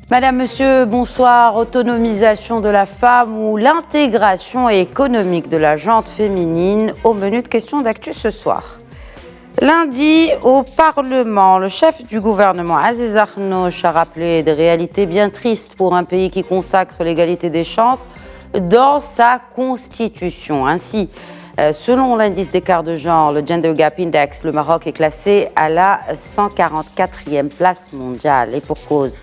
Madame, Monsieur, bonsoir. Autonomisation de la femme ou l'intégration économique de la gente féminine au menu de questions d'actu ce soir. Lundi, au Parlement, le chef du gouvernement, Aziz Akhannouch, a rappelé des réalités bien tristes pour un pays qui consacre l'égalité des chances dans sa constitution. Ainsi, selon l'indice d'écart de genre, le Gender Gap Index, le Maroc est classé à la 144e place mondiale. Et pour cause,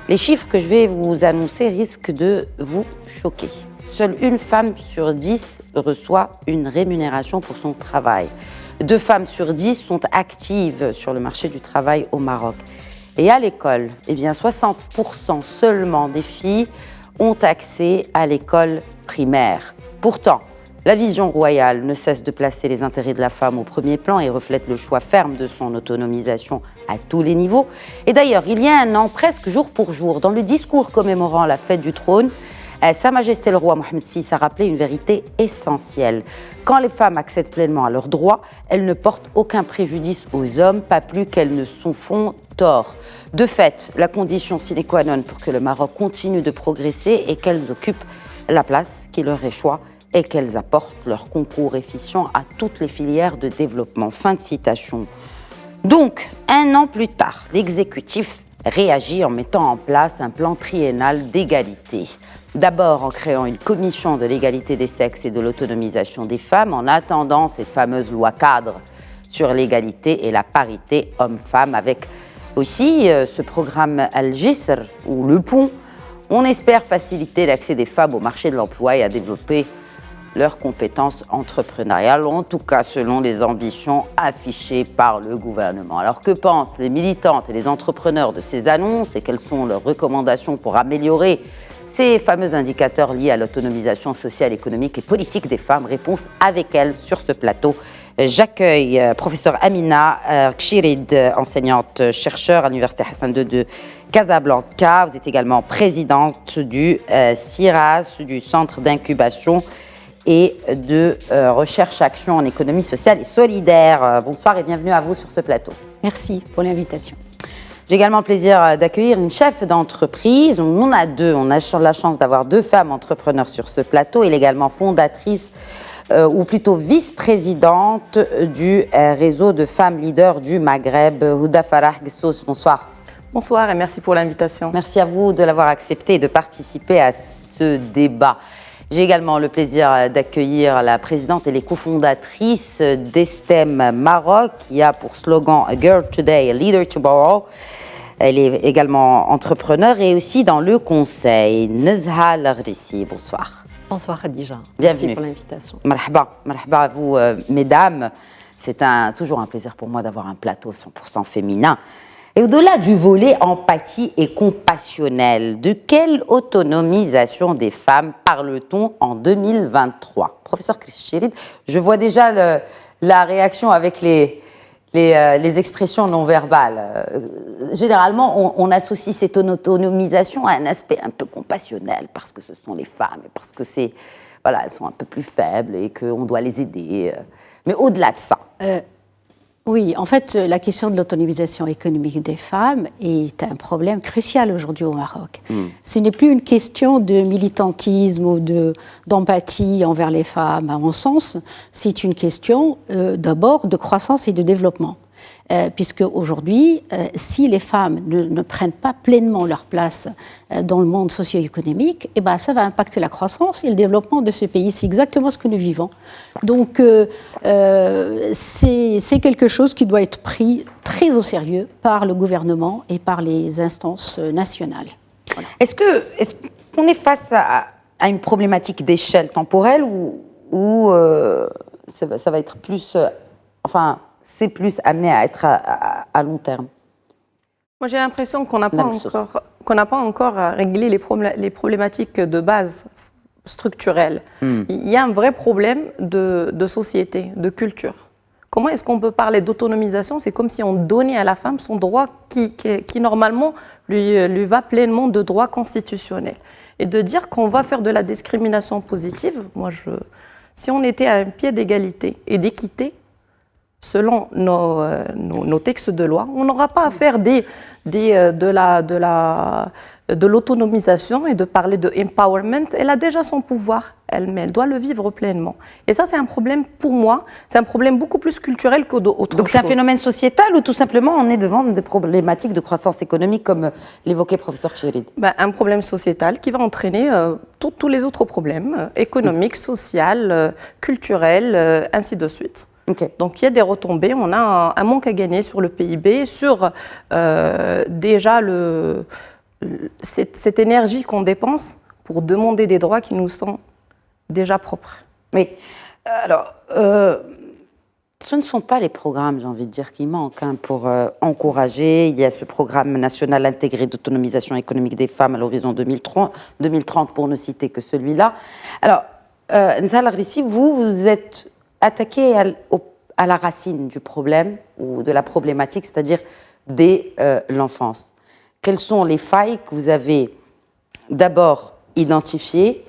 les chiffres que je vais vous annoncer risquent de vous choquer. Seule une femme sur 10 reçoit une rémunération pour son travail. 2 femmes sur 10 sont actives sur le marché du travail au Maroc. Et à l'école, 60% seulement des filles ont accès à l'école primaire. Pourtant, la vision royale ne cesse de placer les intérêts de la femme au premier plan et reflète le choix ferme de son autonomisation à tous les niveaux. Et d'ailleurs, il y a un an, presque jour pour jour, dans le discours commémorant la fête du trône, Sa Majesté le roi Mohammed VI a rappelé une vérité essentielle. Quand les femmes accèdent pleinement à leurs droits, elles ne portent aucun préjudice aux hommes, pas plus qu'elles ne s'en font tort. De fait, la condition sine qua non pour que le Maroc continue de progresser est qu'elles occupent la place qui leur échoit et qu'elles apportent leur concours efficient à toutes les filières de développement. Fin de citation. Donc, un an plus tard, l'exécutif réagit en mettant en place un plan triennal d'égalité. D'abord en créant une commission de l'égalité des sexes et de l'autonomisation des femmes, en attendant cette fameuse loi cadre sur l'égalité et la parité hommes-femmes, avec aussi ce programme Al-Jisr, ou le pont. On espère faciliter l'accès des femmes au marché de l'emploi et à développer leurs compétences entrepreneuriales, en tout cas selon les ambitions affichées par le gouvernement. Alors que pensent les militantes et les entrepreneurs de ces annonces et quelles sont leurs recommandations pour améliorer ces fameux indicateurs liés à l'autonomisation sociale, économique et politique des femmes? Réponse avec elles sur ce plateau. J'accueille professeur Amina Kchirid, enseignante chercheur à l'Université Hassan II de Casablanca. Vous êtes également présidente du CIRAS, du Centre d'incubation et de recherche-action en économie sociale et solidaire. Bonsoir et bienvenue à vous sur ce plateau. Merci pour l'invitation. J'ai également le plaisir d'accueillir une chef d'entreprise. On en a 2. On a la chance d'avoir 2 femmes entrepreneurs sur ce plateau. Elle est également fondatrice ou plutôt vice-présidente du réseau de femmes leaders du Maghreb. Houda Farah Ghessous, bonsoir. Bonsoir et merci pour l'invitation. Merci à vous de l'avoir accepté et de participer à ce débat. J'ai également le plaisir d'accueillir la présidente et les cofondatrices d'Estem Maroc, qui a pour slogan A Girl Today, a Leader Tomorrow. Elle est également entrepreneure et aussi dans le conseil. Nezha Lagrissi, bonsoir. Bonsoir Khadija. Bienvenue. Merci pour l'invitation. Marhaba, marhaba à vous, mesdames. C'est toujours un plaisir pour moi d'avoir un plateau 100% féminin. Et au-delà du volet empathie et compassionnel, de quelle autonomisation des femmes parle-t-on en 2023? Professeur Kchirid, je vois déjà la réaction avec les expressions non verbales. Généralement, on associe cette autonomisation à un aspect un peu compassionnel, parce que ce sont les femmes, et parce que elles sont un peu plus faibles et qu'on doit les aider. Mais au-delà de ça... Oui, en fait, la question de l'autonomisation économique des femmes est un problème crucial aujourd'hui au Maroc. Ce n'est plus une question de militantisme ou d'empathie envers les femmes, à mon sens. C'est une question d'abord de croissance et de développement. Puisque aujourd'hui, si les femmes ne prennent pas pleinement leur place dans le monde socio-économique, ça va impacter la croissance et le développement de ce pays. C'est exactement ce que nous vivons. Donc, c'est quelque chose qui doit être pris très au sérieux par le gouvernement et par les instances nationales. Voilà. Est-ce qu'on est face à une problématique d'échelle temporelle ou ça va être plus... c'est plus amené à être à long terme? Moi, j'ai l'impression qu'on n'a pas encore réglé les problématiques de base structurelles. Il y a un vrai problème de société, de culture. Comment est-ce qu'on peut parler d'autonomisation? C'est comme si on donnait à la femme son droit qui normalement lui va pleinement de droit constitutionnel. et de dire qu'on va faire de la discrimination positive. Si on était à un pied d'égalité et d'équité, selon nos textes de loi, on n'aura pas à faire de l'autonomisation et de parler de empowerment. Elle a déjà son pouvoir, mais elle doit le vivre pleinement. Et ça, c'est un problème, pour moi, c'est un problème beaucoup plus culturel qu'autre chose. Donc c'est un phénomène sociétal ou tout simplement on est devant des problématiques de croissance économique comme l'évoquait professeur Chéridi? Un problème sociétal qui va entraîner tous les autres problèmes économiques, sociaux, culturels, ainsi de suite. Okay. Donc il y a des retombées, on a un manque à gagner sur le PIB, sur déjà cette énergie qu'on dépense pour demander des droits qui nous sont déjà propres. Mais alors, ce ne sont pas les programmes, j'ai envie de dire, qui manquent pour encourager. Il y a ce programme national intégré d'autonomisation économique des femmes à l'horizon 2030 pour ne citer que celui-là. Alors, Nzal Ghrissi, vous êtes attaqué à la racine du problème ou de la problématique, c'est-à-dire dès l'enfance. Quelles sont les failles que vous avez d'abord identifiées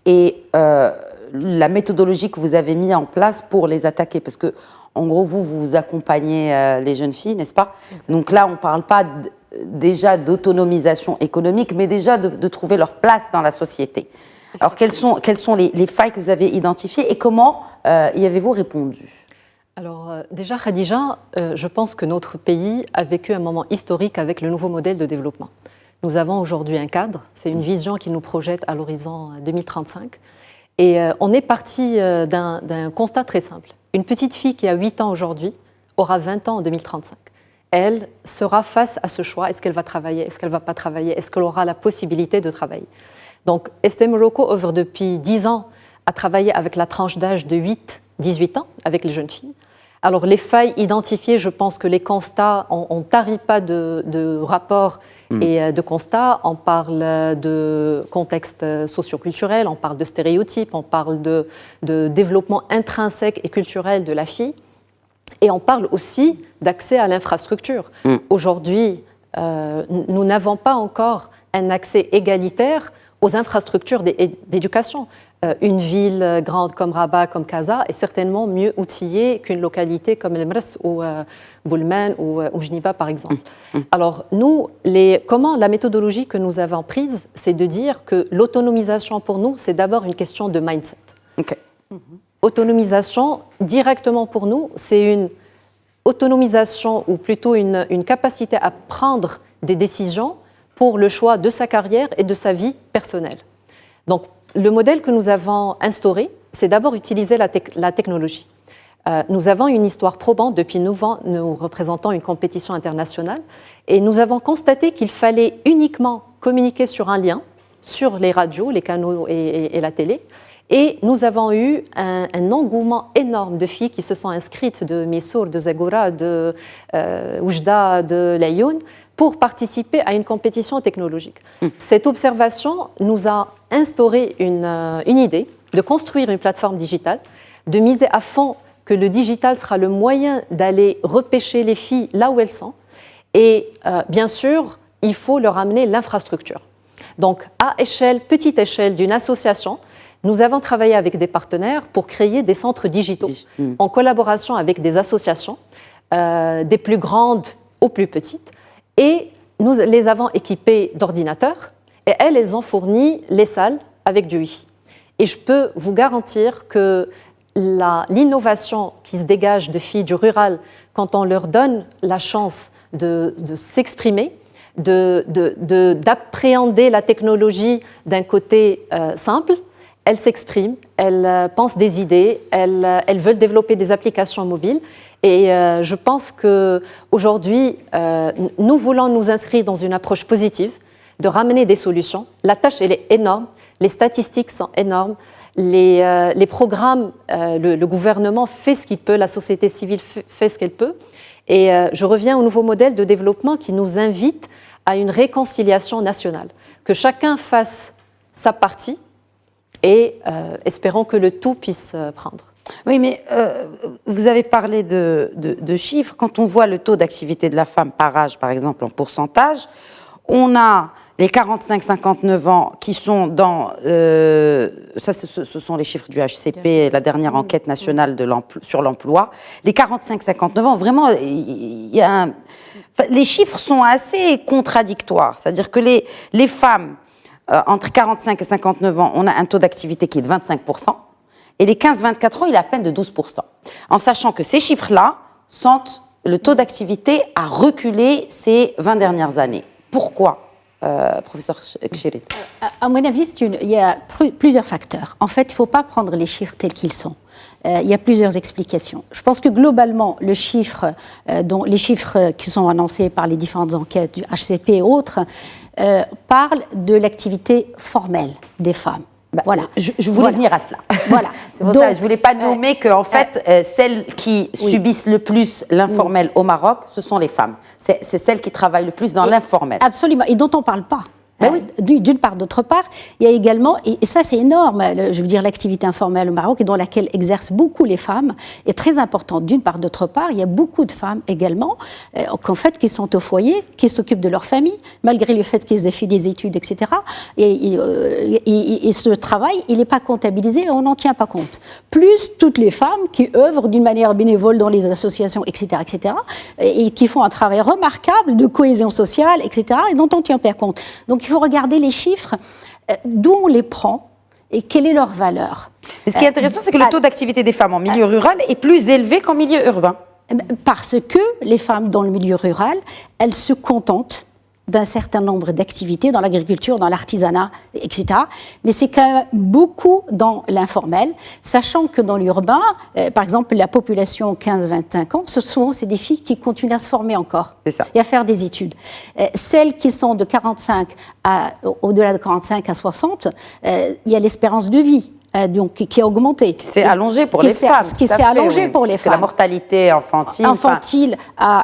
et la méthodologie que vous avez mise en place pour les attaquer? Parce que, en gros, vous accompagnez les jeunes filles, n'est-ce pas? Exactement. Donc là, on ne parle pas déjà d'autonomisation économique, mais déjà de trouver leur place dans la société. Alors, quelles sont les failles que vous avez identifiées et comment y avez-vous répondu? Alors, déjà, Khadija, je pense que notre pays a vécu un moment historique avec le nouveau modèle de développement. Nous avons aujourd'hui un cadre, c'est une vision qui nous projette à l'horizon 2035. Et on est parti d'un constat très simple. Une petite fille qui a 8 ans aujourd'hui aura 20 ans en 2035. Elle sera face à ce choix. Est-ce qu'elle va travailler? Est-ce qu'elle ne va pas travailler? Est-ce qu'elle aura la possibilité de travailler? Donc, ST Morocco œuvre depuis 10 ans à travailler avec la tranche d'âge de 8-18 ans, avec les jeunes filles. Alors, les failles identifiées, je pense que les constats, on ne tarit pas de rapports et de constats. On parle de contexte socioculturel, on parle de stéréotypes, on parle de développement intrinsèque et culturel de la fille. Et on parle aussi d'accès à l'infrastructure. Aujourd'hui, nous n'avons pas encore un accès égalitaire aux infrastructures d'éducation. Une ville grande comme Rabat, comme Casa, est certainement mieux outillée qu'une localité comme El Mers ou Boulman ou Jniba, par exemple. Alors, comment la méthodologie que nous avons prise, c'est de dire que l'autonomisation, pour nous, c'est d'abord une question de mindset. Okay. Autonomisation, directement pour nous, c'est une autonomisation, ou plutôt une capacité à prendre des décisions pour le choix de sa carrière et de sa vie personnelle. Donc, le modèle que nous avons instauré, c'est d'abord utiliser la technologie. Nous avons une histoire probante depuis 9 ans, nous représentons une compétition internationale, et nous avons constaté qu'il fallait uniquement communiquer sur un lien, sur les radios, les canaux et la télé, et nous avons eu un engouement énorme de filles qui se sont inscrites de Missour, de Zagora, de Oujda, de Laayoune, pour participer à une compétition technologique. Cette observation nous a instauré une idée de construire une plateforme digitale, de miser à fond que le digital sera le moyen d'aller repêcher les filles là où elles sont. Et bien sûr, il faut leur amener l'infrastructure. Donc, à petite échelle d'une association, nous avons travaillé avec des partenaires pour créer des centres digitaux en collaboration avec des associations, des plus grandes aux plus petites, et nous les avons équipés d'ordinateurs et elles ont fourni les salles avec du Wi-Fi. Et je peux vous garantir que l'innovation qui se dégage de filles du rural, quand on leur donne la chance de s'exprimer, d'appréhender la technologie d'un côté simple, elles s'expriment, elles pensent des idées, elles veulent développer des applications mobiles. Et je pense qu'aujourd'hui, nous voulons nous inscrire dans une approche positive, de ramener des solutions. La tâche, elle est énorme, les statistiques sont énormes, les programmes, le gouvernement fait ce qu'il peut, la société civile fait ce qu'elle peut. Et je reviens au nouveau modèle de développement qui nous invite à une réconciliation nationale, que chacun fasse sa partie et espérons que le tout puisse prendre. Oui, mais vous avez parlé de chiffres. Quand on voit le taux d'activité de la femme par âge, par exemple, en pourcentage, on a les 45-59 ans qui sont dans... ça, ce sont les chiffres du HCP, la dernière enquête nationale sur l'emploi. Les 45-59 ans, vraiment, les chiffres sont assez contradictoires. C'est-à-dire que les femmes, entre 45 et 59 ans, on a un taux d'activité qui est de 25%. Et les 15-24 ans, il est à peine de 12%. En sachant que ces chiffres-là sentent le taux d'activité a reculé ces 20 dernières années. Pourquoi professeur Kchirit? À mon avis, il y a plusieurs facteurs. En fait, il ne faut pas prendre les chiffres tels qu'ils sont. Il y a plusieurs explications. Je pense que globalement, les chiffres qui sont annoncés par les différentes enquêtes du HCP et autres parlent de l'activité formelle des femmes. Voilà. Je voulais venir à cela. Voilà. C'est pour ça que je ne voulais pas nommer qu'en fait, celles qui subissent le plus l'informel au Maroc, ce sont les femmes. C'est celles qui travaillent le plus dans l'informel. Absolument, et dont on ne parle pas. D'une part, d'autre part, il y a également, et ça c'est énorme, je veux dire l'activité informelle au Maroc et dans laquelle exercent beaucoup les femmes est très importante. D'une part, d'autre part, il y a beaucoup de femmes également qu'en fait qui sont au foyer, qui s'occupent de leur famille, malgré le fait qu'ils aient fait des études, etc. Et ce travail, il n'est pas comptabilisé, on n'en tient pas compte. Plus toutes les femmes qui œuvrent d'une manière bénévole dans les associations, etc., et qui font un travail remarquable de cohésion sociale, etc., et dont on ne tient pas compte. Donc il faut regarder les chiffres, d'où on les prend et quelle est leur valeur. Et ce qui est intéressant, c'est que le taux d'activité des femmes en milieu rural est plus élevé qu'en milieu urbain. Parce que les femmes dans le milieu rural, elles se contentent d'un certain nombre d'activités dans l'agriculture, dans l'artisanat, etc. Mais c'est quand même beaucoup dans l'informel, sachant que dans l'urbain, par exemple, la population 15-25 ans, souvent c'est des filles qui continuent à se former encore et à faire des études. Celles qui sont de 45 au-delà de 45 à 60, il y a l'espérance de vie. Donc, qui a augmenté. Qui s'est allongé pour les femmes. Qui s'est allongé pour les Parce femmes. Que la mortalité infantile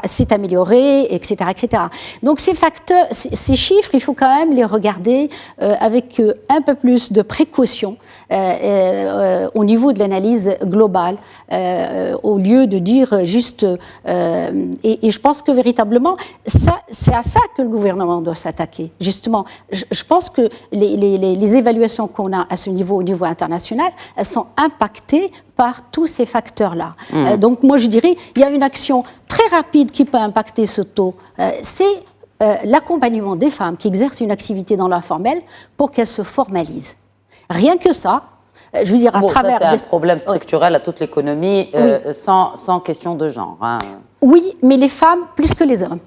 s'est améliorée, etc., etc. Donc ces facteurs, ces chiffres, il faut quand même les regarder avec un peu plus de précaution au niveau de l'analyse globale, au lieu de dire juste... et je pense que véritablement, c'est à ça que le gouvernement doit s'attaquer. Justement, je pense que les évaluations qu'on a à ce niveau, au niveau international, elles sont impactées par tous ces facteurs-là. Donc moi je dirais, il y a une action très rapide qui peut impacter ce taux. C'est l'accompagnement des femmes qui exercent une activité dans l'informel pour qu'elles se formalisent. Rien que ça, je veux dire, à travers... Ça, c'est un problème structurel à toute l'économie, sans question de genre. Hein. Oui, mais les femmes plus que les hommes.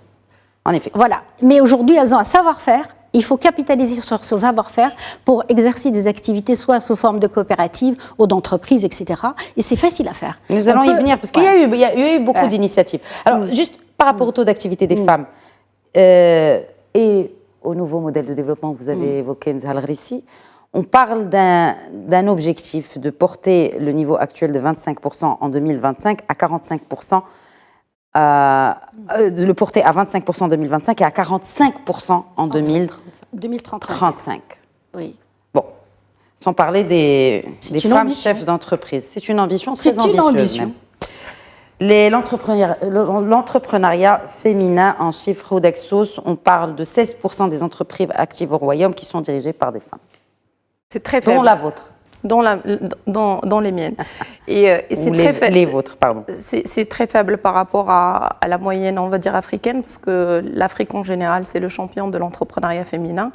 En effet. Voilà. Mais aujourd'hui, elles ont un savoir-faire. Il faut capitaliser sur ce savoir-faire pour exercer des activités soit sous forme de coopératives ou d'entreprises, etc. Et c'est facile à faire. Nous allons y venir, parce qu'il y a eu beaucoup d'initiatives. Alors, juste par rapport au taux d'activité des femmes et au nouveau modèle de développement que vous avez évoqué, Nzal Ghrissi, on parle d'un objectif de porter le niveau actuel de 25% en 2025 à 45%, de le porter à 25% en 2025 et à 45% en 2035. Oui. Bon, sans parler des femmes chefs d'entreprise. C'est une ambition très ambitieuse. C'est une ambition. L'entrepreneuriat féminin en chiffres Rodexos, on parle de 16% des entreprises actives au Royaume qui sont dirigées par des femmes. C'est très faible. Dont la vôtre. Dans les miennes. Et c'est très faible. Les vôtres, pardon. C'est très faible par rapport à la moyenne, on va dire, africaine, parce que l'Afrique en général, c'est le champion de l'entrepreneuriat féminin.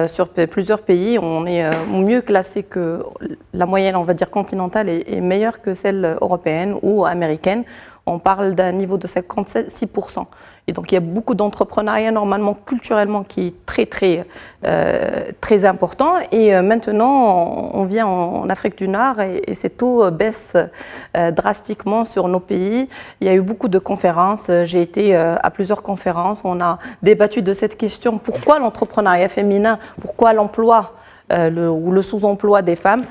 Sur plusieurs pays, on est mieux classé que la moyenne, on va dire, continentale est meilleure que celle européenne ou américaine. On parle d'un niveau de 56%. Et donc, il y a beaucoup d'entrepreneuriat, normalement, culturellement, qui est très important. Et maintenant, on vient en Afrique du Nord et ces taux baissent drastiquement sur nos pays. Il y a eu beaucoup de conférences. J'ai été à plusieurs conférences. On a débattu de cette question. Pourquoi l'entrepreneuriat féminin? Pourquoi l'emploi ou le sous-emploi des femmes?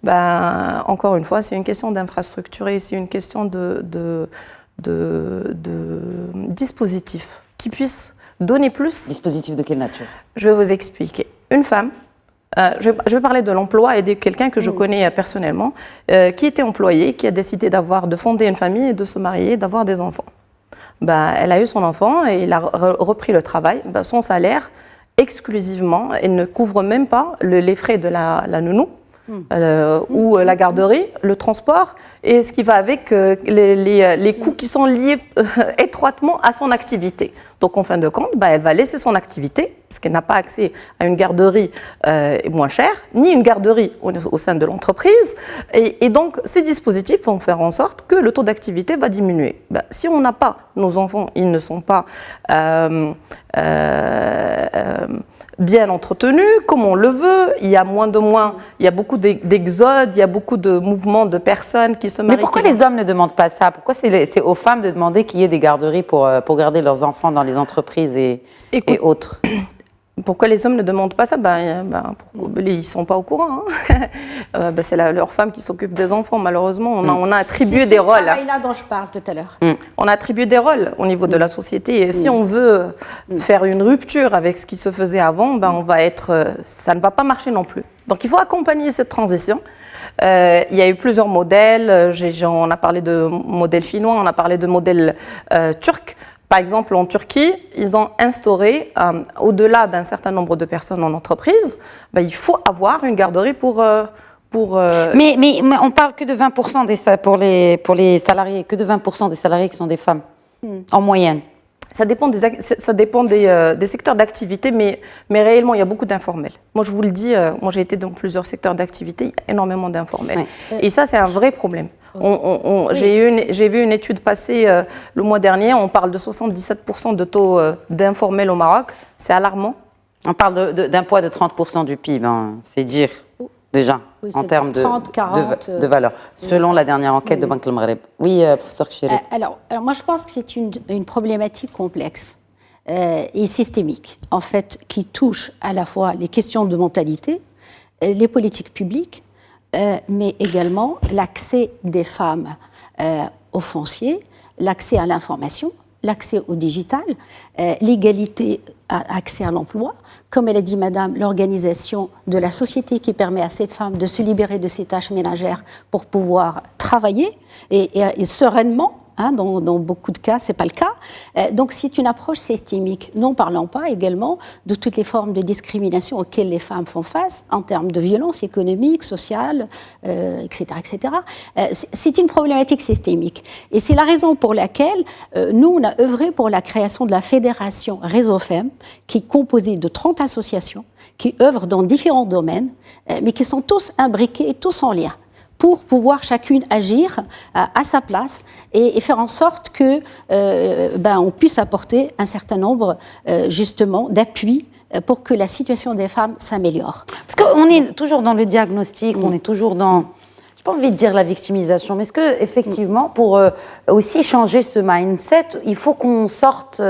Encore une fois, c'est une question d'infrastructure et c'est une question de dispositifs qui puissent donner plus. Dispositifs de quelle nature? Je vais vous expliquer. Une femme, je vais parler de l'emploi et de quelqu'un que je connais personnellement, qui était employé, qui a décidé de fonder une famille et de se marier, d'avoir des enfants. Elle a eu son enfant et il a repris le travail. Son salaire exclusivement, elle ne couvre même pas les frais de la nounou. Ou la garderie, le transport et ce qui va avec les coûts qui sont liés étroitement à son activité. Donc en fin de compte, elle va laisser son activité parce qu'elle n'a pas accès à une garderie moins chère, ni une garderie au sein de l'entreprise. Et donc ces dispositifs vont faire en sorte que le taux d'activité va diminuer. Si on n'a pas, nos enfants, ils ne sont pas bien entretenu, comme on le veut, il y a il y a beaucoup d'exodes, il y a beaucoup de mouvements de personnes qui se marient. Mais pourquoi les hommes ne demandent pas ça? Pourquoi c'est aux femmes de demander qu'il y ait des garderies pour garder leurs enfants dans les entreprises et autres? Pourquoi les hommes ne demandent pas ça? Ils ne sont pas au courant. Hein. C'est leur femme qui s'occupe des enfants, malheureusement. On a attribué des rôles. C'est là dont je parle tout à l'heure. On a attribué des rôles au niveau de la société. Et si on veut faire une rupture avec ce qui se faisait avant, ça ne va pas marcher non plus. Donc il faut accompagner cette transition. Il y a eu plusieurs modèles. On a parlé de modèles finnois, on a parlé de modèles turcs. Par exemple, en Turquie, ils ont instauré, au-delà d'un certain nombre de personnes en entreprise, il faut avoir une garderie pour... Mais on parle que de 20% pour les salariés, que de 20% des salariés qui sont des femmes, en moyenne. Ça dépend des secteurs d'activité, mais réellement, il y a beaucoup d'informels. Moi, je vous le dis, j'ai été dans plusieurs secteurs d'activité, il y a énormément d'informels. Oui. Et ça, c'est un vrai problème. J'ai vu une étude passer le mois dernier, on parle de 77% de taux d'informels au Maroc, c'est alarmant. On parle d'un poids de 30% du PIB, c'est dire déjà, en termes de valeur, selon la dernière enquête de Banque El Maghreb. Oui, professeur Kchirit. Alors, moi je pense que c'est une problématique complexe et systémique, en fait, qui touche à la fois les questions de mentalité, les politiques publiques, mais également l'accès des femmes au foncier, l'accès à l'information, l'accès au digital, l'égalité à accès à l'emploi, comme elle a dit Madame, l'organisation de la société qui permet à cette femme de se libérer de ses tâches ménagères pour pouvoir travailler et sereinement. Dans beaucoup de cas, ce n'est pas le cas. Donc, c'est une approche systémique, non parlant pas également de toutes les formes de discrimination auxquelles les femmes font face en termes de violence économique, sociale, etc. etc. C'est une problématique systémique. Et c'est la raison pour laquelle nous, on a œuvré pour la création de la fédération Réseau Femmes, qui est composée de 30 associations, qui œuvrent dans différents domaines, mais qui sont tous imbriqués et tous en lien, pour pouvoir chacune agir à sa place et faire en sorte que on puisse apporter un certain nombre justement d'appuis pour que la situation des femmes s'améliore. Parce qu'on est toujours dans le diagnostic, on est toujours dans, j'ai pas envie de dire la victimisation, mais est-ce que effectivement pour aussi changer ce mindset, il faut qu'on sorte,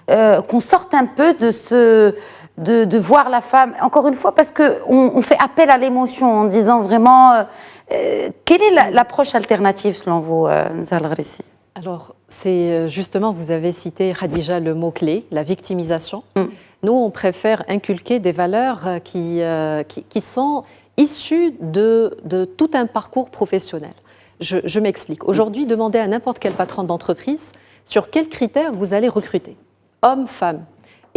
qu'on sorte un peu de ce de voir la femme, encore une fois, parce qu'on fait appel à l'émotion en disant vraiment, quelle est l'approche alternative selon vous, Nzal Ghrissi? Alors, c'est justement, vous avez cité, Khadija, le mot-clé, la victimisation. Nous, on préfère inculquer des valeurs qui sont issues de tout un parcours professionnel. Je m'explique. Aujourd'hui, demandez à n'importe quel patron d'entreprise sur quels critères vous allez recruter, homme, femme.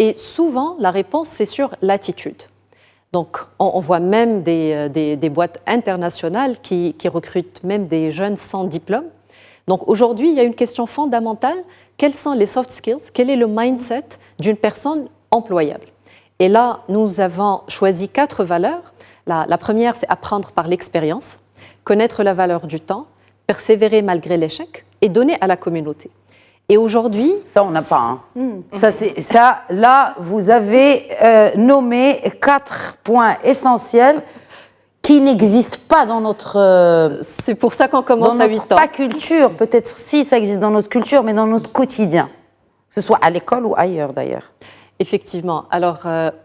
Et souvent, la réponse, c'est sur l'attitude. Donc, on voit même des boîtes internationales qui recrutent même des jeunes sans diplôme. Donc, aujourd'hui, il y a une question fondamentale. Quels sont les soft skills? Quel est le mindset d'une personne employable? Et là, nous avons choisi 4 valeurs. La première, c'est apprendre par l'expérience, connaître la valeur du temps, persévérer malgré l'échec et donner à la communauté. Et aujourd'hui... Ça, on n'a pas. Ça, là, vous avez nommé 4 points essentiels qui n'existent pas dans notre... c'est pour ça qu'on commence à 8 ans. Pas culture, peut-être si ça existe dans notre culture, mais dans notre quotidien. Que ce soit à l'école ou ailleurs, d'ailleurs. Effectivement. Alors,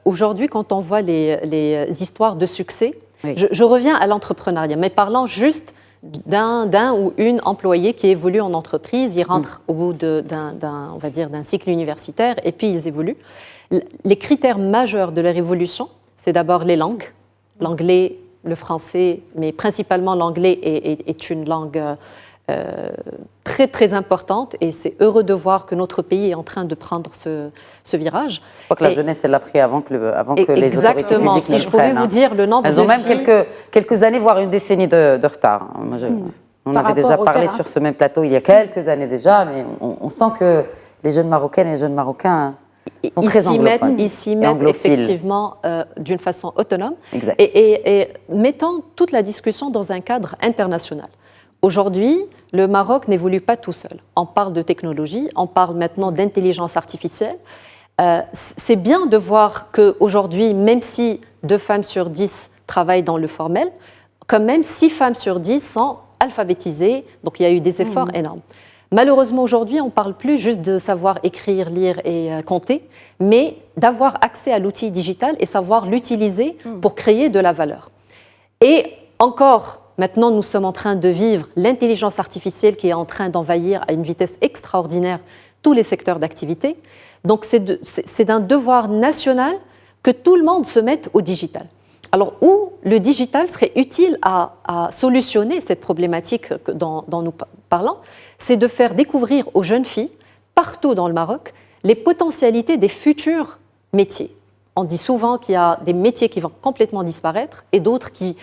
aujourd'hui, quand on voit les histoires de succès, oui. je reviens à l'entrepreneuriat, mais parlant juste... d'un ou une employée qui évolue en entreprise, ils rentrent au bout d'un cycle universitaire et puis ils évoluent. Les critères majeurs de leur évolution, c'est d'abord les langues, l'anglais, le français, mais principalement l'anglais est une langue très très importante et c'est heureux de voir que notre pays est en train de prendre ce virage. Je crois que la jeunesse, elle l'a pris avant que les autorités publiques exactement. Si je pouvais vous dire le nombre de filles... Elles ont même quelques années, voire une décennie de retard. On avait déjà parlé sur ce même plateau il y a quelques années déjà, mais on sent que les jeunes Marocaines et les jeunes Marocains sont très anglophones. Ils s'y mettent effectivement d'une façon autonome et mettant toute la discussion dans un cadre international. Aujourd'hui, le Maroc n'évolue pas tout seul. On parle de technologie, on parle maintenant d'intelligence artificielle. C'est bien de voir qu'aujourd'hui, même si 2 femmes sur 10 travaillent dans le formel, quand même 6 femmes sur 10 sont alphabétisées, donc il y a eu des efforts énormes. Malheureusement, aujourd'hui, on ne parle plus juste de savoir écrire, lire et compter, mais d'avoir accès à l'outil digital et savoir l'utiliser pour créer de la valeur. Et encore, maintenant, nous sommes en train de vivre l'intelligence artificielle qui est en train d'envahir à une vitesse extraordinaire tous les secteurs d'activité. Donc, c'est d'un devoir national que tout le monde se mette au digital. Alors, où le digital serait utile à solutionner cette problématique dont nous parlons, c'est de faire découvrir aux jeunes filles, partout dans le Maroc, les potentialités des futurs métiers. On dit souvent qu'il y a des métiers qui vont complètement disparaître et d'autres qui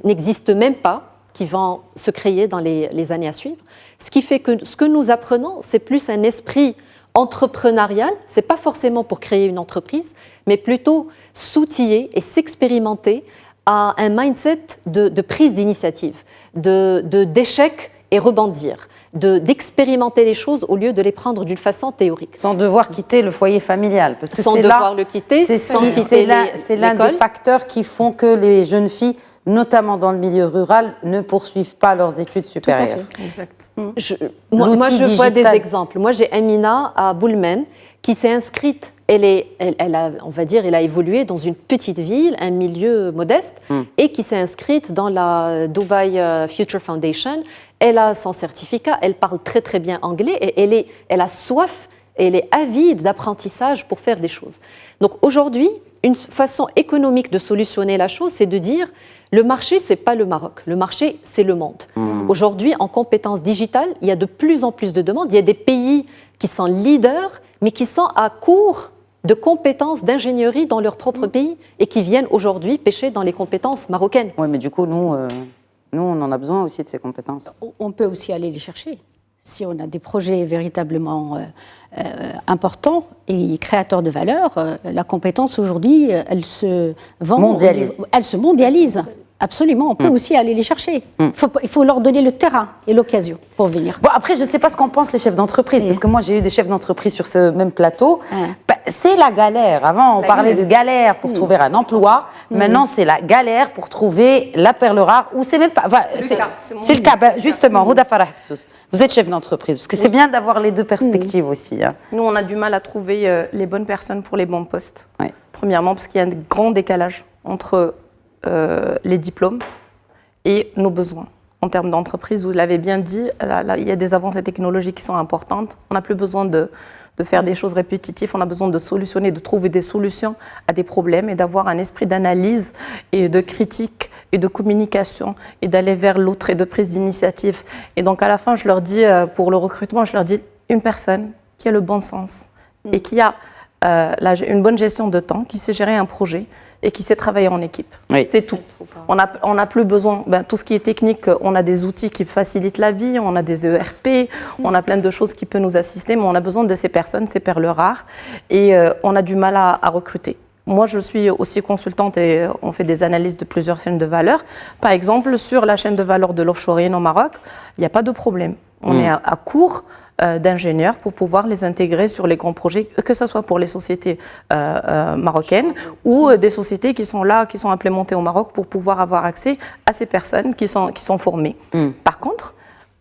n'existent même pas, qui vont se créer dans les années à suivre. Ce qui fait que ce que nous apprenons, c'est plus un esprit entrepreneurial, ce n'est pas forcément pour créer une entreprise, mais plutôt s'outiller et s'expérimenter à un mindset de prise d'initiative, d'échec et rebondir, d'expérimenter les choses au lieu de les prendre d'une façon théorique. Sans devoir quitter le foyer familial. Parce que sans devoir le quitter, sans quitter l'école. C'est l'un des facteurs qui font que les jeunes filles, notamment dans le milieu rural, ne poursuivent pas leurs études supérieures. Tout à fait. Exact. Moi, je vois des exemples. Moi, j'ai Amina à Boulmen qui s'est inscrite. Elle a évolué dans une petite ville, un milieu modeste, et qui s'est inscrite dans la Dubai Future Foundation. Elle a son certificat, elle parle très très bien anglais et elle a soif et elle est avide d'apprentissage pour faire des choses. Donc aujourd'hui, une façon économique de solutionner la chose, c'est de dire le marché, c'est pas le Maroc. Le marché, c'est le monde. Aujourd'hui, en compétences digitales, il y a de plus en plus de demandes. Il y a des pays qui sont leaders, mais qui sont à court de compétences d'ingénierie dans leur propre pays et qui viennent aujourd'hui pêcher dans les compétences marocaines. Oui, mais du coup, nous, on en a besoin aussi de ces compétences. On peut aussi aller les chercher. Si on a des projets véritablement importants et créateurs de valeur, la compétence aujourd'hui, elle se vend. Elle se mondialise. Absolument, on peut aussi aller les chercher. Il faut leur donner le terrain et l'occasion pour venir. Bon, après, je ne sais pas ce qu'en pensent les chefs d'entreprise, parce que moi, j'ai eu des chefs d'entreprise sur ce même plateau. C'est la galère. Avant, on parlait de galère pour trouver un emploi. Maintenant, c'est la galère pour trouver la perle rare. Ou c'est même pas. Enfin, c'est le cas. Justement, Rouda Farah Hsous, vous êtes chef d'entreprise, parce que c'est bien d'avoir les deux perspectives aussi. Hein. Nous, on a du mal à trouver les bonnes personnes pour les bons postes. Premièrement, parce qu'il y a un grand décalage entre les diplômes et nos besoins. En termes d'entreprise, vous l'avez bien dit, il y a des avancées technologiques qui sont importantes. On n'a plus besoin de faire des choses répétitives, on a besoin de solutionner, de trouver des solutions à des problèmes et d'avoir un esprit d'analyse et de critique et de communication et d'aller vers l'autre et de prise d'initiative. Et donc à la fin, je leur dis, pour le recrutement, je leur dis une personne qui a le bon sens et qui a une bonne gestion de temps, qui sait gérer un projet et qui sait travailler en équipe. C'est tout. On n'a plus besoin, tout ce qui est technique, on a des outils qui facilitent la vie, on a des ERP, on a plein de choses qui peuvent nous assister, mais on a besoin de ces personnes, ces perles rares, et on a du mal à recruter. Moi, je suis aussi consultante et on fait des analyses de plusieurs chaînes de valeur. Par exemple, sur la chaîne de valeur de l'offshoring au Maroc, il n'y a pas de problème. On est à court d'ingénieurs pour pouvoir les intégrer sur les grands projets, que ce soit pour les sociétés marocaines ou des sociétés qui sont là, qui sont implémentées au Maroc pour pouvoir avoir accès à ces personnes qui sont formées. Par contre,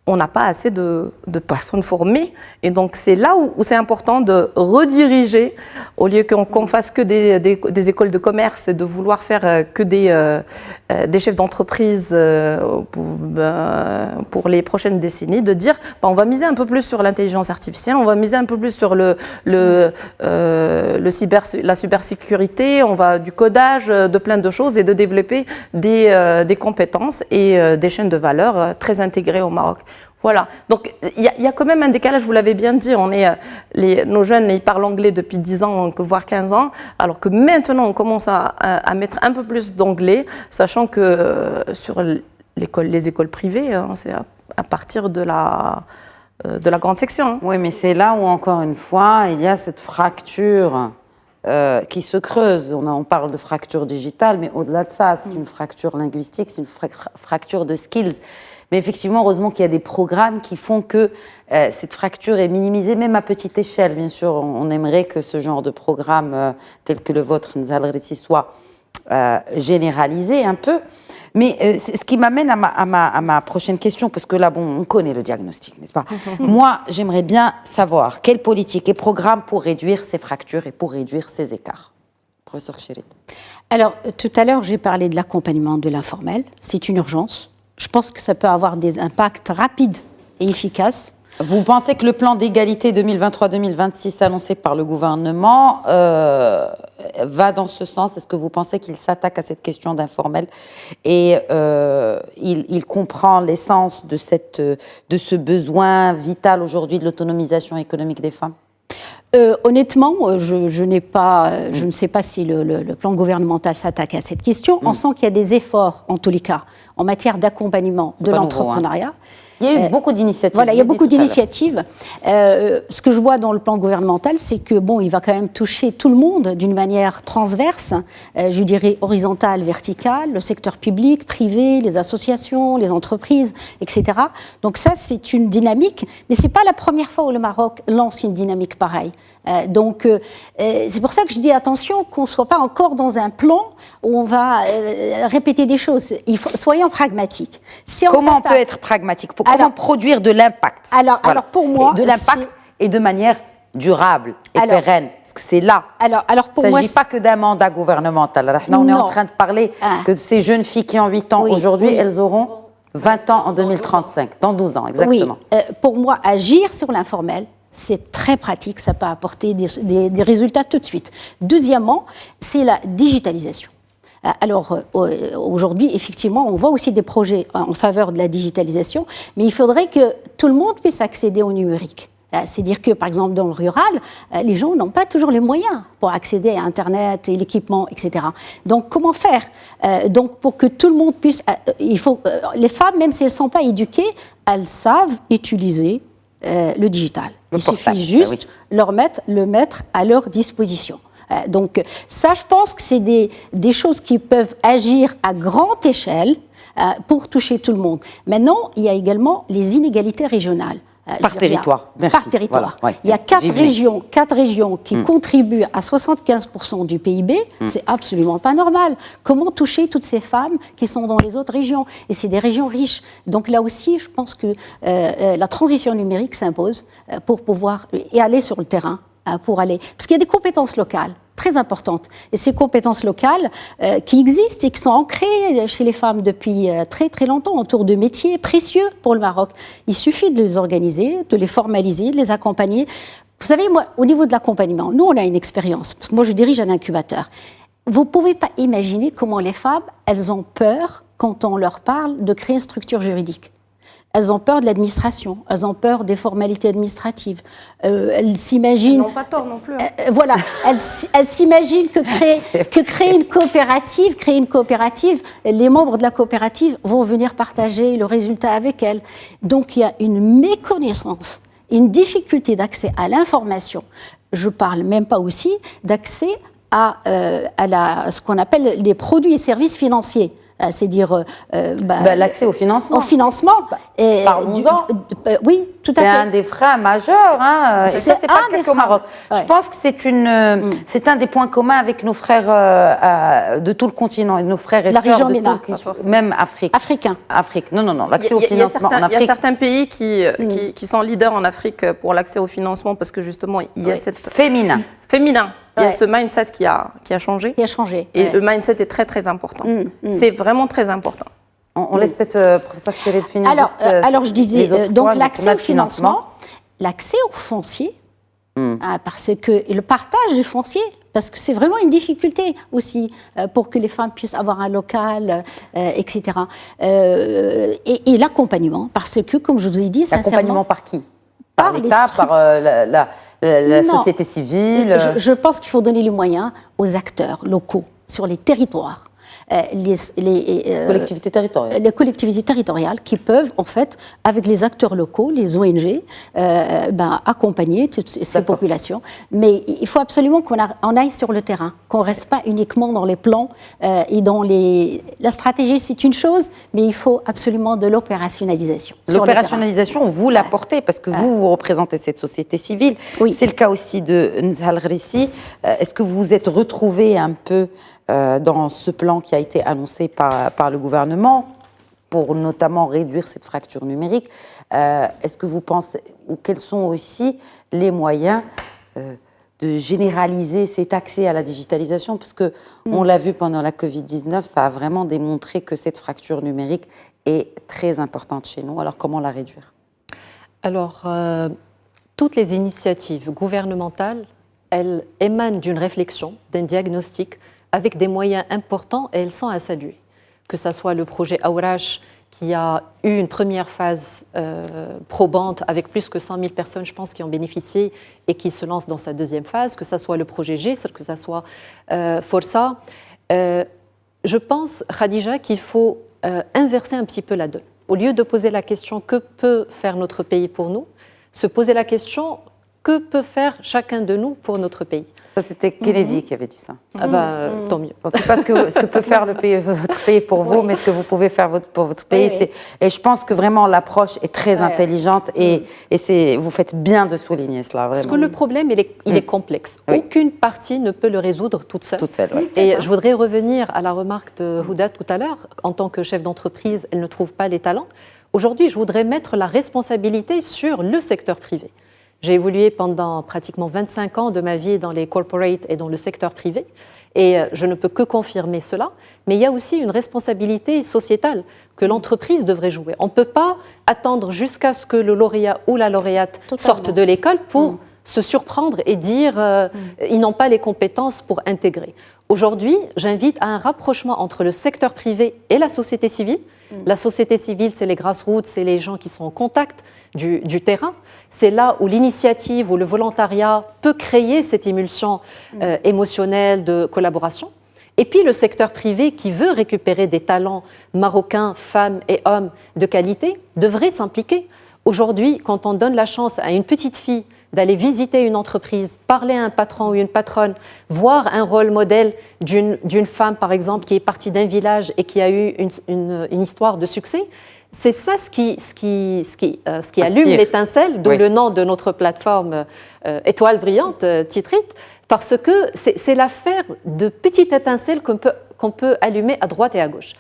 on n'a pas assez de personnes formées. Et donc, c'est là où c'est important de rediriger, au lieu qu'on fasse que des écoles de commerce et de vouloir faire que des chefs d'entreprise pour les prochaines décennies, de dire on va miser un peu plus sur l'intelligence artificielle, on va miser un peu plus sur la cybersécurité, on va du codage, de plein de choses et de développer des compétences et des chaînes de valeur très intégrées au Maroc. Il Voilà. Donc, il y a quand même un décalage, vous l'avez bien dit. Nos jeunes, ils parlent anglais depuis 10 ans, voire 15 ans, alors que maintenant, on commence à mettre un peu plus d'anglais, sachant que sur les écoles privées, c'est à partir de la grande section. Oui, mais c'est là où, encore une fois, il y a cette fracture qui se creuse. On parle de fracture digitale, mais au-delà de ça, c'est une fracture linguistique, c'est une fracture de skills. Mais effectivement, heureusement qu'il y a des programmes qui font que cette fracture est minimisée, même à petite échelle. Bien sûr, on aimerait que ce genre de programme tel que le vôtre, Nzal Ressi, soit généralisé un peu. Mais ce qui m'amène à ma prochaine question, parce que là, on connaît le diagnostic, n'est-ce pas? Moi, j'aimerais bien savoir quelle politique et programme pour réduire ces fractures et pour réduire ces écarts. Professeur Chérif. Alors, tout à l'heure, j'ai parlé de l'accompagnement de l'informel. C'est une urgence. Je pense que ça peut avoir des impacts rapides et efficaces. Vous pensez que le plan d'égalité 2023-2026 annoncé par le gouvernement va dans ce sens? Est-ce que vous pensez qu'il s'attaque à cette question d'informel et il comprend l'essence de ce besoin vital aujourd'hui de l'autonomisation économique des femmes? Honnêtement, je ne sais pas si le plan gouvernemental s'attaque à cette question. On sent qu'il y a des efforts, en tous les cas, en matière d'accompagnement de l'entrepreneuriat. Il y a eu beaucoup d'initiatives. Voilà, il y a beaucoup d'initiatives. Ce que je vois dans le plan gouvernemental, c'est que il va quand même toucher tout le monde d'une manière transverse, je dirais horizontale, verticale, le secteur public, privé, les associations, les entreprises, etc. Donc ça, c'est une dynamique, mais c'est pas la première fois où le Maroc lance une dynamique pareille. C'est pour ça que je dis attention qu'on ne soit pas encore dans un plan où on va répéter des choses. Soyons pragmatiques. Comment on peut être pragmatique? Comment produire de l'impact? Alors pour moi, de l'impact et de manière durable et pérenne. Parce que c'est là. Alors pour moi, il ne s'agit pas que d'un mandat gouvernemental. Là, on est en train de parler que ces jeunes filles qui ont 8 ans aujourd'hui, elles auront 20 ans en 2035, dans 12 ans exactement. Oui, pour moi, agir sur l'informel, c'est très pratique, ça peut apporter des résultats tout de suite. Deuxièmement, c'est la digitalisation. Alors, aujourd'hui, effectivement, on voit aussi des projets en faveur de la digitalisation, mais il faudrait que tout le monde puisse accéder au numérique. C'est-à-dire que, par exemple, dans le rural, les gens n'ont pas toujours les moyens pour accéder à Internet et l'équipement, etc. Donc, comment faire? Donc, pour que tout le monde puisse... les femmes, même si elles ne sont pas éduquées, elles savent utiliser le digital. Il suffit juste le mettre à leur disposition. Donc ça, je pense que c'est des choses qui peuvent agir à grande échelle pour toucher tout le monde. Maintenant, il y a également les inégalités régionales. Par territoire, merci. Par territoire. Voilà, il y a 4 régions qui contribuent à 75% du PIB. C'est absolument pas normal. Comment toucher toutes ces femmes qui sont dans les autres régions? Et c'est des régions riches. Donc là aussi, je pense que la transition numérique s'impose pour pouvoir aller sur le terrain. Parce qu'il y a des compétences locales très importantes. Et ces compétences locales qui existent et qui sont ancrées chez les femmes depuis très très longtemps autour de métiers précieux pour le Maroc. Il suffit de les organiser, de les formaliser, de les accompagner. Vous savez, moi, au niveau de l'accompagnement, nous, on a une expérience. Parce que moi, je dirige un incubateur. Vous ne pouvez pas imaginer comment les femmes, elles ont peur quand on leur parle de créer une structure juridique. Elles ont peur de l'administration, elles ont peur des formalités administratives. Elles s'imaginent... Elles n'ont pas tort non plus. Voilà, elles s'imaginent que créer une coopérative, les membres de la coopérative vont venir partager le résultat avec elles. Donc il y a une méconnaissance, une difficulté d'accès à l'information. Je ne parle même pas aussi d'accès à ce qu'on appelle les produits et services financiers. C'est-à-dire l'accès au financement. Au financement. Parlons-en. Oui, tout à fait. C'est un des freins majeurs. Et ça, c'est pas que au Maroc. Ouais. Je pense que c'est un des points communs avec nos frères de tout le continent, et nos frères et sœurs région de MENA, même Afrique. Afrique. Non. L'accès au financement en Afrique. Il y a certains pays qui sont leaders en Afrique pour l'accès au financement parce que justement, il y a cette... Féminin. Il y a ce mindset qui a changé. Et le mindset est très, très important. C'est vraiment très important. On laisse peut-être professeur Chérif finir. Alors je disais, donc l'accès au financement, l'accès au foncier, parce que le partage du foncier parce que c'est vraiment une difficulté aussi pour que les femmes puissent avoir un local, etc. Et l'accompagnement, parce que, comme je vous ai dit, l'accompagnement par qui? Par l'État, par la société civile? Je pense qu'il faut donner les moyens aux acteurs locaux sur les territoires. Collectivités territoriales. Les collectivités territoriales qui peuvent, en fait, avec les acteurs locaux, les ONG, accompagner toutes ces populations. Mais il faut absolument qu'on aille sur le terrain, qu'on ne reste pas uniquement dans les plans et dans les... La stratégie, c'est une chose, mais il faut absolument de l'opérationnalisation. L'opérationnalisation, vous la portez, parce que vous représentez cette société civile. Oui. C'est le cas aussi de Nzhal Ghrissi. Est-ce que vous vous êtes retrouvés un peu dans ce plan qui a été annoncé par le gouvernement pour notamment réduire cette fracture numérique? Est-ce que vous pensez, ou quels sont aussi les moyens de généraliser cet accès à la digitalisation? Parce qu'on l'a vu pendant la Covid-19, ça a vraiment démontré que cette fracture numérique est très importante chez nous. Alors comment la réduire? Alors, toutes les initiatives gouvernementales, elles émanent d'une réflexion, d'un diagnostic, avec des moyens importants, et elles sont à saluer. Que ce soit le projet Aourache, qui a eu une première phase probante avec plus que 100 000 personnes, je pense, qui ont bénéficié et qui se lance dans sa deuxième phase, que ce soit le projet G, que ce soit Força. Je pense, Khadija, qu'il faut inverser un petit peu la donne. Au lieu de poser la question « que peut faire notre pays pour nous ?», se poser la question « que peut faire chacun de nous pour notre pays ?» Ça, c'était Kennedy qui avait dit ça. Tant mieux. Ce n'est pas ce que peut faire votre pays pour vous, mais ce que vous pouvez faire pour votre pays. Oui. Et je pense que vraiment l'approche est très intelligente et vous faites bien de souligner cela. Vraiment. Parce que le problème, il est complexe. Oui. Aucune partie ne peut le résoudre toute seule. Oui. Et je voudrais revenir à la remarque de Houda tout à l'heure. En tant que chef d'entreprise, elle ne trouve pas les talents. Aujourd'hui, je voudrais mettre la responsabilité sur le secteur privé. J'ai évolué pendant pratiquement 25 ans de ma vie dans les corporates et dans le secteur privé, et je ne peux que confirmer cela, mais il y a aussi une responsabilité sociétale que l'entreprise devrait jouer. On ne peut pas attendre jusqu'à ce que le lauréat ou la lauréate sorte de l'école pour se surprendre et dire ils n'ont pas les compétences pour intégrer. Aujourd'hui, j'invite à un rapprochement entre le secteur privé et la société civile. La société civile, c'est les grassroots, c'est les gens qui sont en contact du terrain. C'est là où l'initiative, où le volontariat peut créer cette émulsion émotionnelle de collaboration. Et puis le secteur privé qui veut récupérer des talents marocains, femmes et hommes de qualité, devrait s'impliquer. Aujourd'hui, quand on donne la chance à une petite fille d'aller visiter une entreprise, parler à un patron ou une patronne, voir un rôle modèle d'une femme, par exemple, qui est partie d'un village et qui a eu une histoire de succès, c'est ça ce qui allume l'étincelle, d'où le nom de notre plateforme Étoile brillante, Titrite, parce que c'est l'affaire de petites étincelles qu'on peut allumer à droite et à gauche.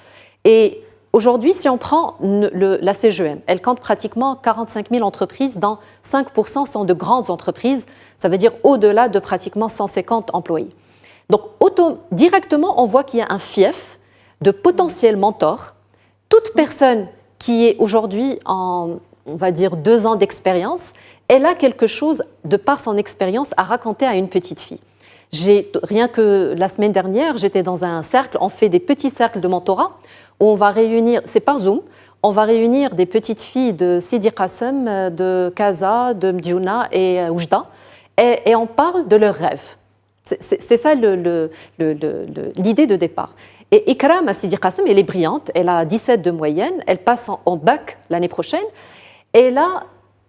Et aujourd'hui, si on prend la CGEM, elle compte pratiquement 45 000 entreprises, dont 5% sont de grandes entreprises, ça veut dire au-delà de pratiquement 150 employés. Donc, directement, on voit qu'il y a un fief de potentiels mentors. Toute personne qui est aujourd'hui en, on va dire, 2 ans d'expérience, elle a quelque chose, de par son expérience, à raconter à une petite fille. Rien que la semaine dernière, j'étais dans un cercle, on fait des petits cercles de mentorat, où on va réunir, c'est par Zoom, on va réunir des petites filles de Sidi Qassem, de Kaza, de Mdiouna et Oujda, et on parle de leurs rêves. C'est ça l'idée de départ. Et Ikram à Sidi Qassem, elle est brillante, elle a 17 de moyenne, elle passe en bac l'année prochaine, et elle a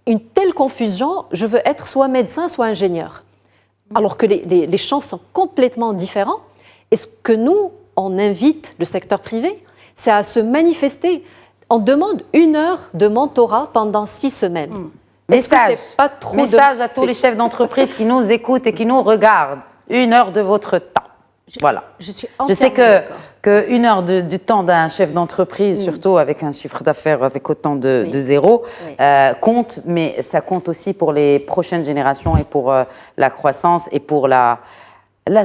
une telle confusion, je veux être soit médecin, soit ingénieur. Alors que les champs sont complètement différents. Et ce que nous, on invite le secteur privé, c'est à c'est on demande 1 heure de mentorat pendant 6 semaines. Message à tous les chefs d'entreprise qui nous écoutent et qui nous regardent. 1 heure de votre temps. Voilà. Je sais que 1 heure du temps d'un chef d'entreprise, surtout avec un chiffre d'affaires avec autant de zéros, compte, mais ça compte aussi pour les prochaines générations et pour la croissance et pour la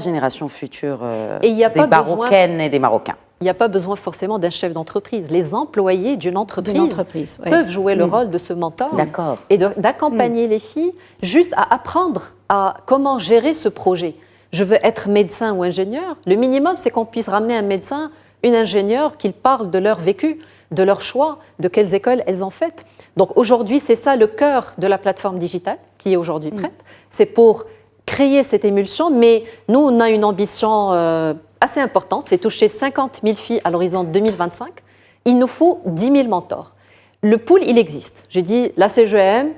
génération future des Marocaines et des Marocains. Il n'y a pas besoin forcément d'un chef d'entreprise. Les employés d'une entreprise peuvent jouer le rôle de ce mentor et d'accompagner les filles juste à apprendre à comment gérer ce projet. je veux être médecin ou ingénieur, le minimum, c'est qu'on puisse ramener un médecin, une ingénieure, qu'ils parlent de leur vécu, de leur choix, de quelles écoles elles ont faites. Donc aujourd'hui, c'est ça le cœur de la plateforme digitale qui est aujourd'hui prête. C'est pour créer cette émulsion, mais nous, on a une ambition assez importante, c'est toucher 50 000 filles à l'horizon 2025. Il nous faut 10 000 mentors. Le pool, il existe. J'ai dit, la CGEM,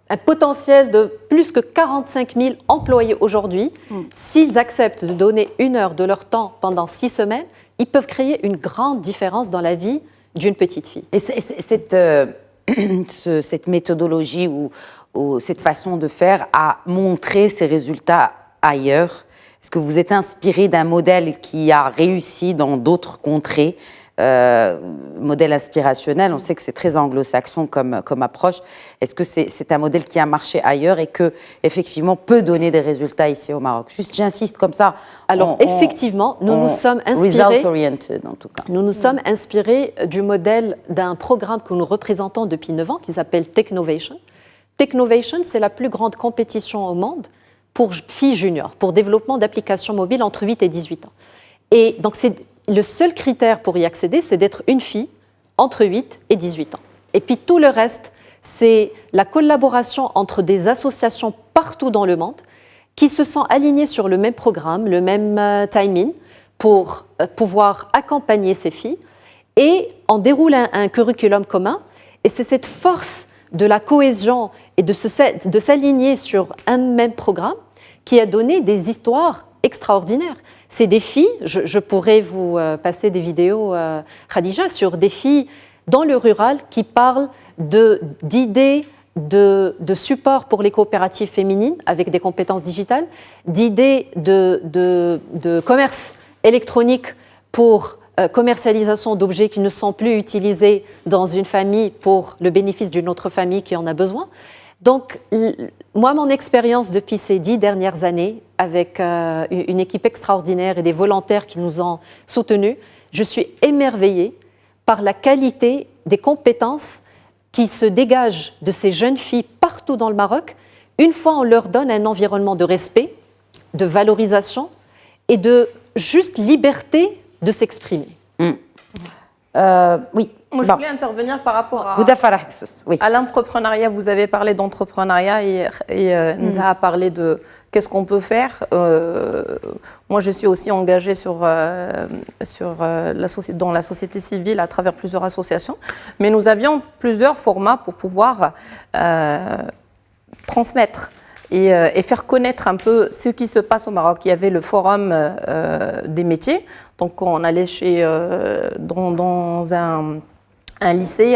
un potentiel de plus que 45 000 employés aujourd'hui. S'ils acceptent de donner 1 heure de leur temps pendant 6 semaines, ils peuvent créer une grande différence dans la vie d'une petite fille. Et cette méthodologie ou cette façon de faire a montré ses résultats ailleurs. Est-ce que vous êtes inspiré d'un modèle qui a réussi dans d'autres contrées, modèle inspirationnel? On sait que c'est très anglo-saxon comme approche. Est-ce que c'est un modèle qui a marché ailleurs et que effectivement peut donner des résultats ici au Maroc? Juste, j'insiste comme ça. Alors effectivement, nous nous sommes inspirés. Result-oriented en tout cas. Nous nous sommes inspirés du modèle d'un programme que nous représentons depuis 9 ans qui s'appelle Technovation. Technovation, c'est la plus grande compétition au monde pour filles juniors, pour développement d'applications mobiles entre 8 et 18 ans. Et donc, le seul critère pour y accéder, c'est d'être une fille entre 8 et 18 ans. Et puis tout le reste, c'est la collaboration entre des associations partout dans le monde qui se sont alignées sur le même programme, le même timing, pour pouvoir accompagner ces filles. Et on déroule un curriculum commun. Et c'est cette force de la cohésion et de s'aligner sur un même programme qui a donné des histoires extraordinaires. C'est des filles, je pourrais vous passer des vidéos, Khadija, sur des filles dans le rural qui parlent d'idées de support pour les coopératives féminines avec des compétences digitales, d'idées de commerce électronique pour commercialisation d'objets qui ne sont plus utilisés dans une famille pour le bénéfice d'une autre famille qui en a besoin. Donc, moi, mon expérience depuis ces 10 dernières années, avec une équipe extraordinaire et des volontaires qui nous ont soutenus, je suis émerveillée par la qualité des compétences qui se dégagent de ces jeunes filles partout dans le Maroc, une fois on leur donne un environnement de respect, de valorisation et de juste liberté de s'exprimer. Oui. Moi, je voulais intervenir par rapport à l'entrepreneuriat. Vous avez parlé d'entrepreneuriat et Nizha a parlé de qu'est-ce qu'on peut faire. Moi, je suis aussi engagée dans la société civile à travers plusieurs associations. Mais nous avions plusieurs formats pour pouvoir transmettre et faire connaître un peu ce qui se passe au Maroc. Il y avait le forum des métiers. Donc, on allait dans un lycée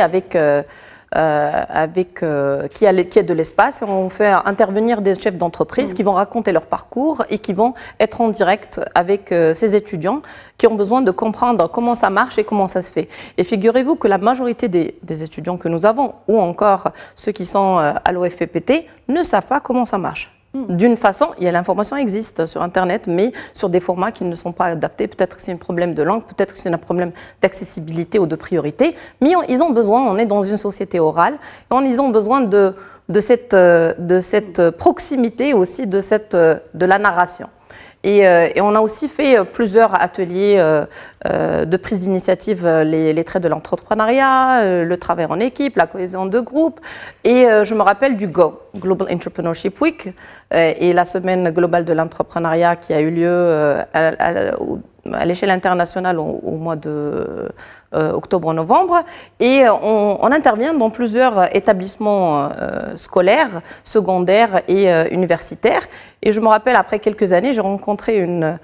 qui a de l'espace et on fait intervenir des chefs d'entreprise qui vont raconter leur parcours et qui vont être en direct avec ces étudiants qui ont besoin de comprendre comment ça marche et comment ça se fait. Et figurez-vous que la majorité des étudiants que nous avons, ou encore ceux qui sont à l'OFPPT, ne savent pas comment ça marche. D'une façon, l'information existe sur Internet, mais sur des formats qui ne sont pas adaptés. Peut-être que c'est un problème de langue, peut-être que c'est un problème d'accessibilité ou de priorité. Mais ils ont besoin, on est dans une société orale, et ils ont besoin de cette proximité aussi, de la narration. Et on a aussi fait plusieurs ateliers de prise d'initiative, les traits de l'entrepreneuriat, le travail en équipe, la cohésion de groupe. Et je me rappelle du Global Entrepreneurship Week et la semaine globale de l'entrepreneuriat qui a eu lieu à l'échelle internationale au mois de octobre-novembre. Et on intervient dans plusieurs établissements scolaires, secondaires et universitaires. Et je me rappelle, après quelques années, j'ai rencontré une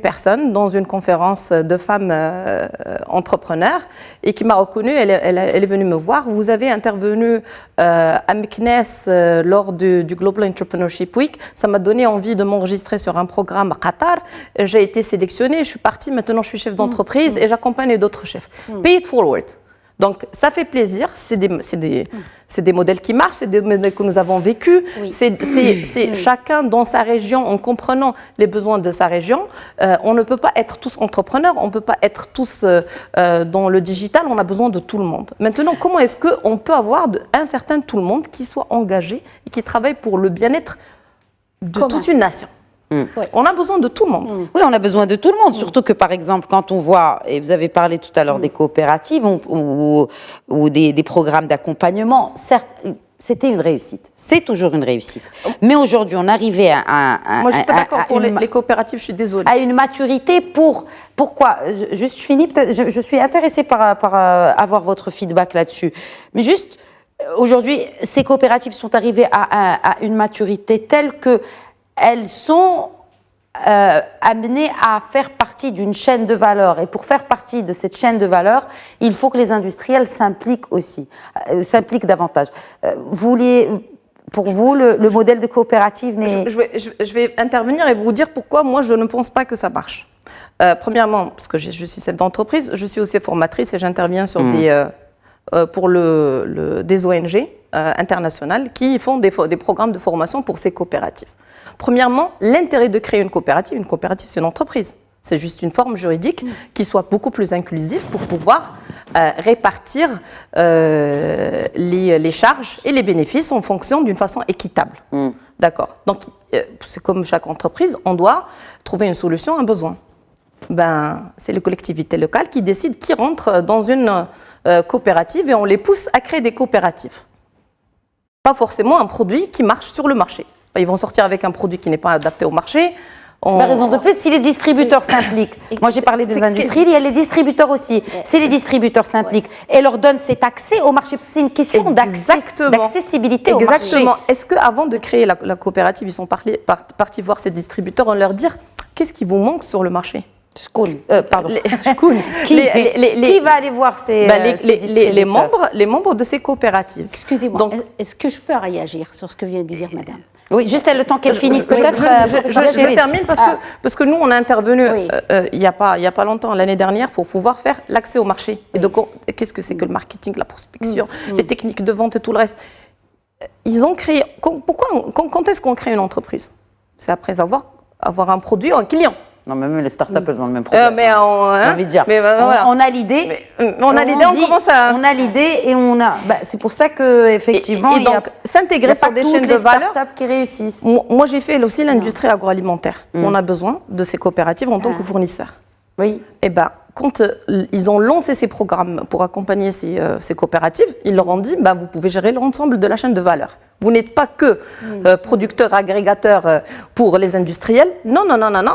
personne dans une conférence de femmes entrepreneurs et qui m'a reconnue. Elle est venue me voir. Vous avez intervenu à Meknès lors du Global Entrepreneurship Week. Ça m'a donné envie de m'enregistrer sur un programme à Qatar. J'ai été sélectionnée, je suis partie. Maintenant, je suis chef d'entreprise et j'accompagne d'autres chefs. Pay it forward. Donc, ça fait plaisir. C'est des modèles qui marchent, c'est des modèles que nous avons vécus. Oui. C'est chacun dans sa région, en comprenant les besoins de sa région. On ne peut pas être tous entrepreneurs, on ne peut pas être tous dans le digital, on a besoin de tout le monde. Maintenant, comment est-ce qu'on peut avoir un certain tout le monde qui soit engagé et qui travaille pour le bien-être de toute une nation ? On a besoin de tout le monde. Oui, on a besoin de tout le monde, surtout que par exemple, quand on voit, et vous avez parlé tout à l'heure des coopératives ou des programmes d'accompagnement, certes, c'était une réussite, c'est toujours une réussite. Mais aujourd'hui, on arrivait à moi, je suis pas d'accord pour les coopératives, je suis désolée. À une maturité pourquoi juste fini, peut-être, je suis intéressée par avoir votre feedback là-dessus. Mais juste, aujourd'hui, ces coopératives sont arrivées à une maturité telle que elles sont amenées à faire partie d'une chaîne de valeur. Et pour faire partie de cette chaîne de valeur, il faut que les industriels s'impliquent aussi, s'impliquent davantage. Pour vous, le modèle de coopérative n'est... Je vais intervenir et vous dire pourquoi moi je ne pense pas que ça marche. Premièrement, parce que je suis chef d'entreprise, je suis aussi formatrice et j'interviens sur pour des ONG internationales qui font des programmes de formation pour ces coopératives. Premièrement, l'intérêt de créer une coopérative c'est une entreprise. C'est juste une forme juridique qui soit beaucoup plus inclusive pour pouvoir répartir les charges et les bénéfices en fonction d'une façon équitable. D'accord. Donc, c'est comme chaque entreprise, on doit trouver une solution à un besoin. C'est les collectivités locales qui décident qui rentre dans une coopérative et on les pousse à créer des coopératives. Pas forcément un produit qui marche sur le marché. Ils vont sortir avec un produit qui n'est pas adapté au marché. Raison de plus, si les distributeurs s'impliquent. Moi, j'ai parlé des industries, il y a les distributeurs aussi. Si les distributeurs s'impliquent et leur donnent cet accès au marché, parce que c'est une question d'accessibilité au marché. Exactement. Est-ce qu'avant de créer la coopérative, ils sont partis voir ces distributeurs et leur dire qu'est-ce qui vous manque sur le marché? Pardon. Qui va aller voir les membres de ces coopératives. Excusez-moi, est-ce que je peux réagir sur ce que vient de dire madame? Oui, juste le temps qu'elle finisse peut-être. Je termine parce que nous, on a intervenu il y a pas longtemps, l'année dernière, pour pouvoir faire l'accès au marché. Et donc, qu'est-ce que c'est que le marketing, la prospection, les techniques de vente et tout le reste. Ils ont créé... Quand est-ce qu'on crée une entreprise? C'est après avoir un produit ou un client. Non, mais même les startups, elles ont le même problème. On a l'idée. On a l'idée, on commence à... On a l'idée et on a... c'est pour ça qu'effectivement, et donc, s'intégrer sur des chaînes de valeur... startups qui réussissent. Moi, j'ai fait aussi l'industrie agroalimentaire. On a besoin de ces coopératives en tant que fournisseurs. Oui. Et quand ils ont lancé ces programmes pour accompagner ces coopératives, ils leur ont dit, vous pouvez gérer l'ensemble de la chaîne de valeur. Vous n'êtes pas que producteur, agrégateur pour les industriels. Non,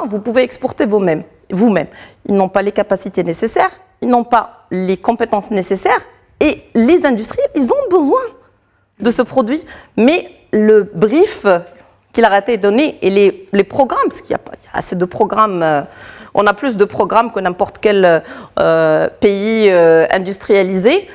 vous pouvez exporter vous-même. Ils n'ont pas les capacités nécessaires, ils n'ont pas les compétences nécessaires et les industriels, ils ont besoin de ce produit. Mais le brief qu'il a été donné et les programmes, parce qu'il y a assez de programmes... on a plus de programmes que n'importe quel pays industrialisé,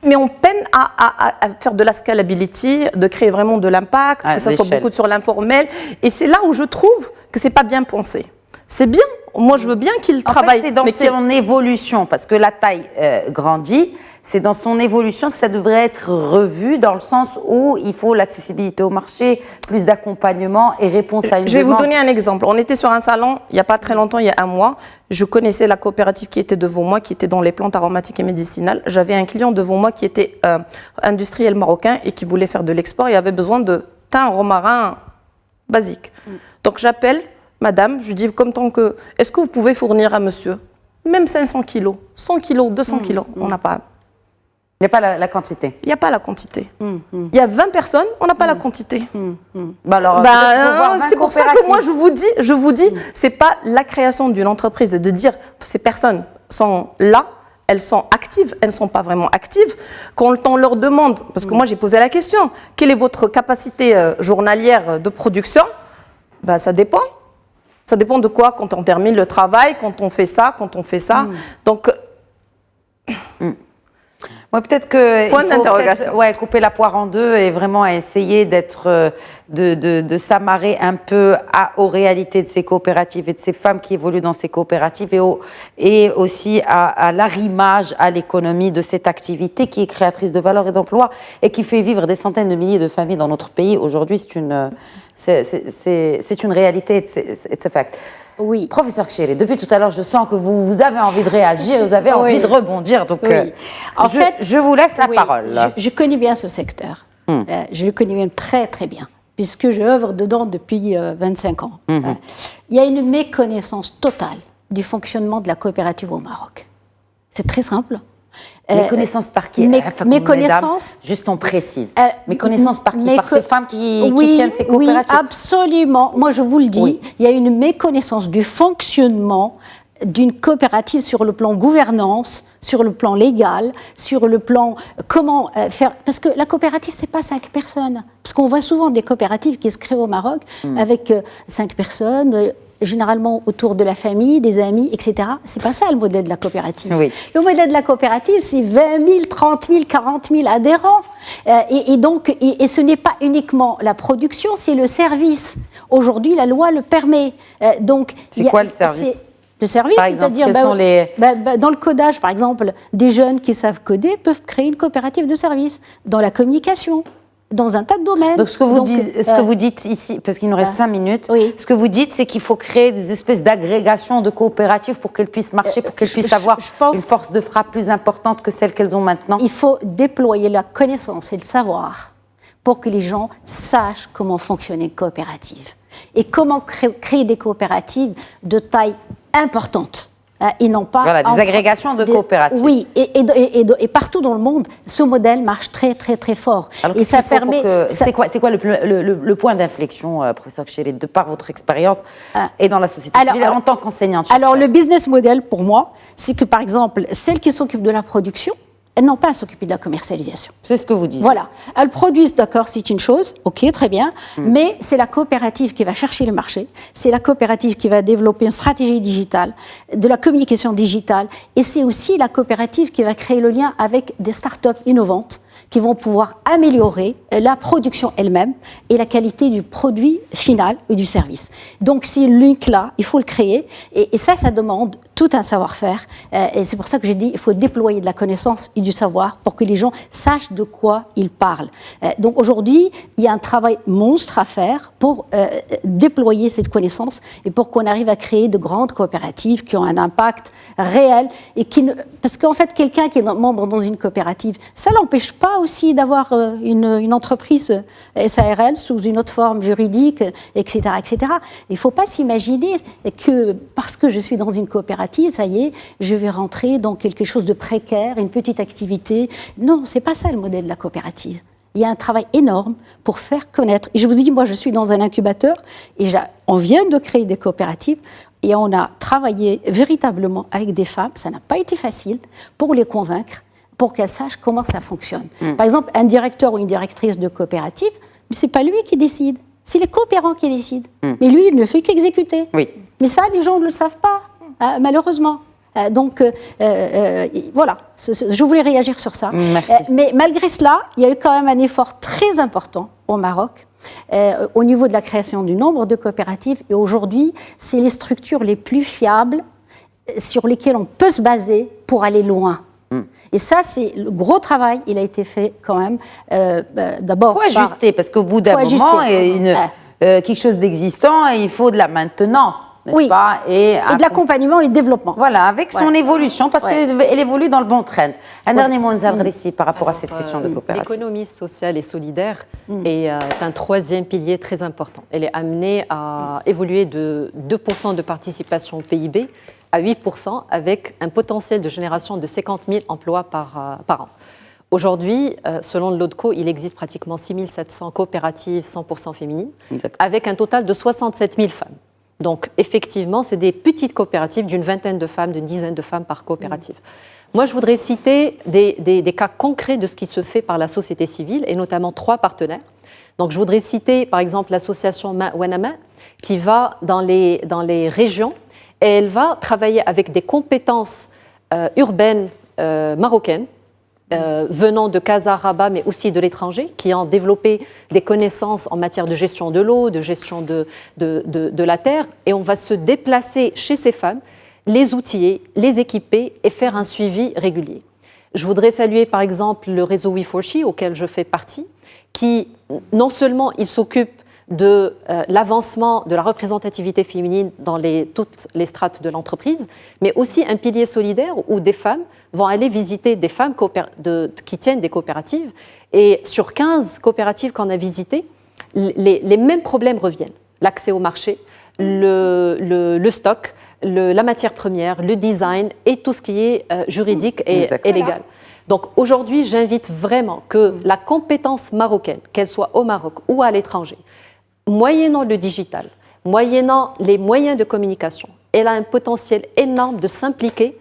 mais on peine à faire de la scalability, de créer vraiment de l'impact, que ça soit beaucoup sur l'informel. Et c'est là où je trouve que c'est pas bien pensé. C'est bien, moi je veux bien qu'il travaille. C'est dans son évolution, parce que la taille grandit. C'est dans son évolution que ça devrait être revu, dans le sens où il faut l'accessibilité au marché, plus d'accompagnement et réponse à une demande. Je vais vous donner un exemple. On était sur un salon, il n'y a pas très longtemps, il y a un mois. Je connaissais la coopérative qui était devant moi, qui était dans les plantes aromatiques et médicinales. J'avais un client devant moi qui était industriel marocain et qui voulait faire de l'export et avait besoin de thym romarin basique. Donc j'appelle madame, je lui dis est-ce que vous pouvez fournir à monsieur même 500 kilos, 100 kilos, 200 kilos, on n'a pas... Il n'y a pas la quantité. Il n'y a pas la quantité. Il y a 20 personnes, on n'a pas la quantité. C'est pour ça que moi je vous dis, c'est pas la création d'une entreprise et de dire ces personnes sont là, elles sont actives, elles ne sont pas vraiment actives. Quand on leur demande, parce que moi j'ai posé la question, quelle est votre capacité journalière de production? Ça dépend. Ça dépend de quoi? Quand on termine le travail, quand on fait ça, Donc... Ouais, peut-être que point d'interrogation. Couper la poire en deux et vraiment essayer d'être de s'amarrer un peu aux réalités de ces coopératives et de ces femmes qui évoluent dans ces coopératives et aussi à l'arrimage à l'économie de cette activité qui est créatrice de valeur et d'emploi et qui fait vivre des centaines de milliers de familles dans notre pays. Aujourd'hui, c'est une réalité, it's a fact. Oui. Professeur Kchiri, depuis tout à l'heure, je sens que vous avez envie de réagir, vous avez envie de rebondir. Donc, en fait, je vous laisse la parole. Je connais bien ce secteur. Je le connais même très, très bien. puisque j'œuvre dedans depuis 25 ans. Il y a une méconnaissance totale du fonctionnement de la coopérative au Maroc. C'est très simple. Méconnaissance par qui? Méconnaissance. Juste on précise. Méconnaissance par qui? Par ces femmes qui tiennent ces coopératives? Oui, absolument. Moi, je vous le dis, il y a une méconnaissance du fonctionnement d'une coopérative sur le plan gouvernance, sur le plan légal, sur le plan comment faire. Parce que la coopérative, c'est pas 5 personnes. Parce qu'on voit souvent des coopératives qui se créent au Maroc avec 5 personnes. Généralement autour de la famille, des amis, etc. C'est pas ça le modèle de la coopérative. Oui. Le modèle de la coopérative, c'est 20 000, 30 000, 40 000 adhérents. Et donc, ce n'est pas uniquement la production, c'est le service. Aujourd'hui, la loi le permet. Donc, c'est quoi le service? Le service, c'est-à-dire, dans le codage, par exemple, des jeunes qui savent coder peuvent créer une coopérative de service. Dans la communication, dans un tas de domaines. Donc, ce que vous dites ici, parce qu'il nous reste 5 minutes, ce que vous dites, c'est qu'il faut créer des espèces d'agrégations de coopératives pour qu'elles puissent marcher, pour qu'elles puissent avoir une force de frappe plus importante que celle qu'elles ont maintenant. Il faut déployer la connaissance et le savoir pour que les gens sachent comment fonctionner une coopérative et comment créer des coopératives de taille importante. Ils n'ont pas des agrégations de coopératives. Oui, et partout dans le monde, ce modèle marche très, très, très fort. Alors, et ça permet. C'est quoi le point d'inflexion, professeur Kchelid, de par votre expérience et dans la société civile en tant qu'enseignante? Alors, le business model, pour moi, c'est que, par exemple, celles qui s'occupent de la production, elles n'ont pas à s'occuper de la commercialisation. C'est ce que vous dites. Voilà. Elles produisent, d'accord, c'est une chose, ok, très bien, mais c'est la coopérative qui va chercher le marché, c'est la coopérative qui va développer une stratégie digitale, de la communication digitale, et c'est aussi la coopérative qui va créer le lien avec des startups innovantes qui vont pouvoir améliorer la production elle-même et la qualité du produit final et du service. Donc, ces links-là, il faut le créer, et ça demande tout un savoir-faire, et c'est pour ça que j'ai dit il faut déployer de la connaissance et du savoir pour que les gens sachent de quoi ils parlent. Donc, aujourd'hui, il y a un travail monstre à faire pour déployer cette connaissance et pour qu'on arrive à créer de grandes coopératives qui ont un impact réel, et parce qu'en fait, quelqu'un qui est membre dans une coopérative, ça l'empêche pas aussi d'avoir une entreprise SARL sous une autre forme juridique, etc., etc. Il ne faut pas s'imaginer que parce que je suis dans une coopérative, ça y est, je vais rentrer dans quelque chose de précaire, une petite activité. Non, ce n'est pas ça le modèle de la coopérative. Il y a un travail énorme pour faire connaître. Et je vous dis, moi, je suis dans un incubateur et on vient de créer des coopératives et on a travaillé véritablement avec des femmes. Ça n'a pas été facile pour les convaincre, pour qu'elles sachent comment ça fonctionne. Par exemple, un directeur ou une directrice de coopérative, ce n'est pas lui qui décide, c'est les coopérants qui décident. Mais lui, il ne fait qu'exécuter. Oui. Mais ça, les gens ne le savent pas, malheureusement. Donc, voilà, je voulais réagir sur ça. Mais malgré cela, il y a eu quand même un effort très important au Maroc au niveau de la création du nombre de coopératives. Et aujourd'hui, c'est les structures les plus fiables sur lesquelles on peut se baser pour aller loin. Et ça, c'est le gros travail, il a été fait quand même, d'abord. Il faut ajuster, parce qu'au bout d'un moment, quelque chose d'existant, il faut de la maintenance, n'est-ce pas? Et de l'accompagnement et de développement. Voilà, avec son évolution, parce qu'elle évolue dans le bon trend. Un dernier mot, Nzal Drissi, par rapport à cette question de coopérative. L'économie sociale et solidaire est un troisième pilier très important. Elle est amenée à évoluer de 2% de participation au PIB à 8%, avec un potentiel de génération de 50 000 emplois par an. Aujourd'hui, selon l'ODCO, il existe pratiquement 6 700 coopératives 100% féminines, avec un total de 67 000 femmes. Donc, effectivement, c'est des petites coopératives d'une vingtaine de femmes, d'une dizaine de femmes par coopérative. Moi, je voudrais citer des cas concrets de ce qui se fait par la société civile, et notamment 3 partenaires. Donc, je voudrais citer, par exemple, l'association Ma Wanama, qui va dans les régions, et elle va travailler avec des compétences urbaines marocaines, venant de Casa, Rabat, mais aussi de l'étranger, qui ont développé des connaissances en matière de gestion de l'eau, de gestion de la terre. Et on va se déplacer chez ces femmes, les outiller, les équiper et faire un suivi régulier. Je voudrais saluer par exemple le réseau We4She, auquel je fais partie, qui non seulement il s'occupe de l'avancement de la représentativité féminine dans toutes les strates de l'entreprise, mais aussi un pilier solidaire où des femmes vont aller visiter des femmes qui tiennent des coopératives. Et sur 15 coopératives qu'on a visitées, les mêmes problèmes reviennent. L'accès au marché, le stock, la matière première, le design et tout ce qui est juridique et légal. Donc aujourd'hui, j'invite vraiment que la compétence marocaine, qu'elle soit au Maroc ou à l'étranger, moyennant le digital, moyennant les moyens de communication, elle a un potentiel énorme de s'impliquer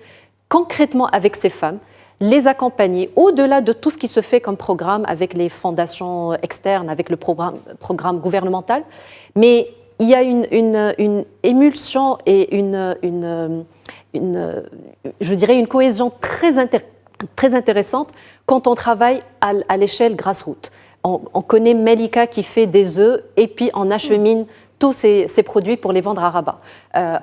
concrètement avec ces femmes, les accompagner au-delà de tout ce qui se fait comme programme avec les fondations externes, avec le programme gouvernemental. Mais il y a une émulsion et je dirais une cohésion très intéressante quand on travaille à l'échelle grassroots. On connaît Melika qui fait des œufs et puis on achemine tous ces produits pour les vendre à Rabat.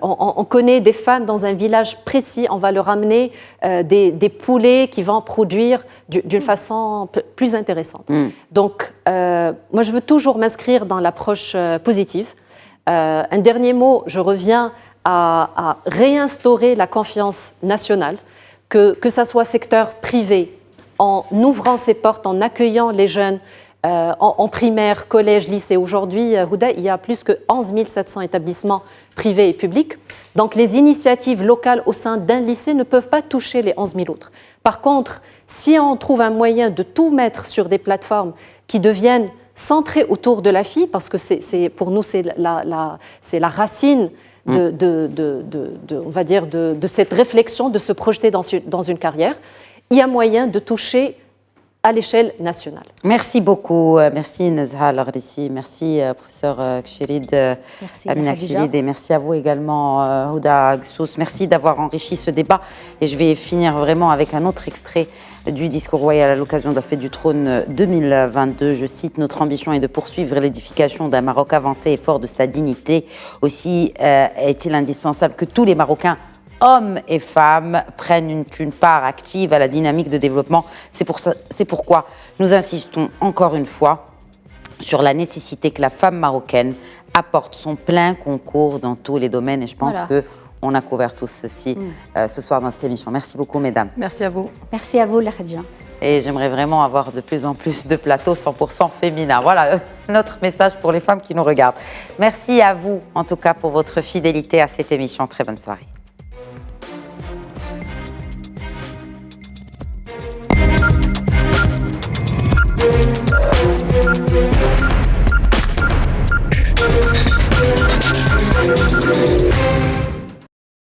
On connaît des femmes dans un village précis, on va leur amener des poulets qui vont produire d'une façon plus intéressante. Donc, moi, je veux toujours m'inscrire dans l'approche positive. Un dernier mot, je reviens à réinstaurer la confiance nationale, que ça soit secteur privé, en ouvrant ses portes, en accueillant les jeunes, en primaire, collège, lycée. Aujourd'hui, Houda, il y a plus que 11 700 établissements privés et publics. Donc, les initiatives locales au sein d'un lycée ne peuvent pas toucher les 11 000 autres. Par contre, si on trouve un moyen de tout mettre sur des plateformes qui deviennent centrées autour de la fille, parce que pour nous, c'est la racine on va dire de cette réflexion, de se projeter dans une carrière, il y a moyen de toucher à l'échelle nationale. Merci beaucoup. Merci Nezha Al-Gharisi. Merci professeur Kchirid Amina Kchirid. Et merci à vous également Houda Gsous. Merci d'avoir enrichi ce débat. Et je vais finir vraiment avec un autre extrait du discours royal à l'occasion de la Fête du Trône 2022. Je cite: notre ambition est de poursuivre l'édification d'un Maroc avancé et fort de sa dignité. Aussi est-il indispensable que tous les Marocains, hommes et femmes, prennent une part active à la dynamique de développement. C'est pourquoi nous insistons encore une fois sur la nécessité que la femme marocaine apporte son plein concours dans tous les domaines. Et je pense qu'on a couvert tout ceci ce soir dans cette émission. Merci beaucoup, mesdames. Merci à vous. Merci à vous, Khadija. Et j'aimerais vraiment avoir de plus en plus de plateaux 100% féminins. Voilà notre message pour les femmes qui nous regardent. Merci à vous, en tout cas, pour votre fidélité à cette émission. Très bonne soirée.